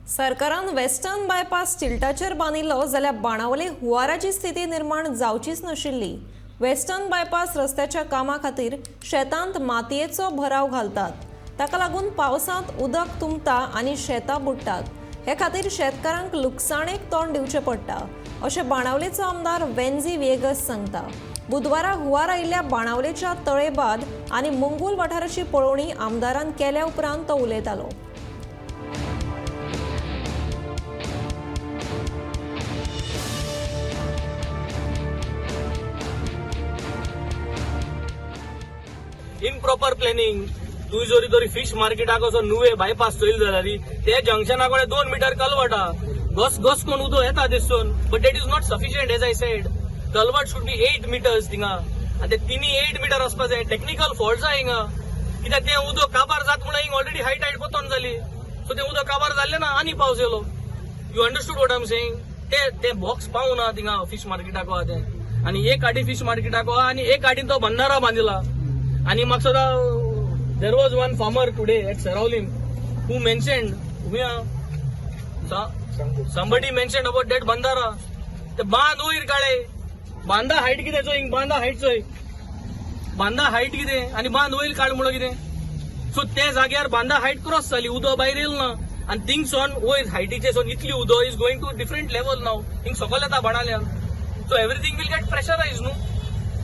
सरकारान western bypass स्टिल्टाचेर बांदिल्लो जाल्यार बाणावले हुंवाराची स्थिती निर्माण जावचीच नाशिल्ली। वेस्टर्न बायपास रस्त्याच्या कामा खातीर शेतांत मातयेचो भराव घालतात, ताका लागून पावसांत उदक तुंबता आनी शेतां बुडटात। हे खातीर शेतकारांक लुकसाणेक तोंड दिवचें पडटा, अशें बाणावलेचो आमदार वेन्झी वेगस सांगता। बुधवारा हुंवार आयिल्ल्या बाणावलेच्या तळेबाद आनी मंगूल वाठाराची पळोवणी आमदारान केल्या उपरांत तो उलयतालो। इम्प्रॉपर प्लॅनिंग तुझी जोरी तरी फिश मार्केटाक असो नुवे बायपास चोयल जाल्यारी ते जंक्शना कडेन 2 मीटर कलवटा घस घस कोण उदो येता दिसून, but that is not sufficient as I said. कलवट शुड बी 8 मीटर्स थिंगा आनी ते तिनी 8 मीटर आसपा जाय। टेक्निकल फॉल्ट आहा हिंगा, कित्याक ते उदो काबार जात म्हणून हिंगा ऑलरेडी हायट पतोन जाली, सो ते उदो काबार जाल्ले ना आनी पावस yellow. You understood what I am saying? ते बॉक्स पावूं ना थिंगा फिश मार्केटाक आहा ते, आनी एक गाडी फिश मार्केटाक आहा आनी एक गाडीन तो बंदारा बांदिला। आणि मग सुद्धा there was one farmer today at सरावलीम who mentioned somebody mentioned about that बंदारा ते बांद वयर काळे बांदा हाईट कितें चोय बांदा हाईट चोय बांदा हाईट कितें आनी बांद वयर काड म्हणून कितें। सो ते जाग्यार बांदा हाईट क्रॉस जाली, उदो भायर येल ना आनी थिंगसोन वयर हायटीचेसून इतली उदो is going to different level now thing सकयल येता बाणाल्यान। So everything will get pressurise न्हू।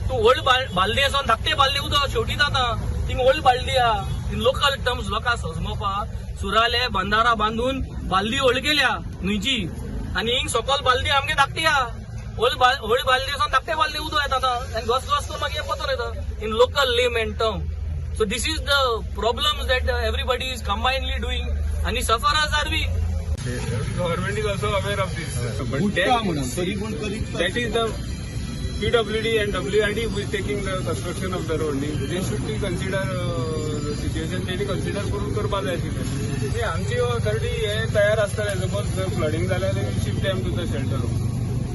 तू ओल्ड बालदी असून धाकटे बालदी उदक शेवटी जाता थिंग ओल्ड बालदी आहा। इन लोकल टर्म्स लोकांक समजोवपा सुराले बंदारा बांधून बालदी ओल्ड केल्या न्हंयची आनी हिंग सकयल बालदी आमगे धाकटी आहा। ओल्ड बालदी असून धाकटे बालदी उदक येता आनी घस घस करून मागीर पतोन येता in local lame and term. So this is the problems that everybody is combinedly doing आनी sufferers are we. Government is also aware of this, but that is the PWD and WID who is taking the construction of the road. They should be consider the situation. They consider करून करपा जाय आशिल्लें। आमची authority हे तयार आसतले, suppose flooding जाल्यार shift them to the shelter.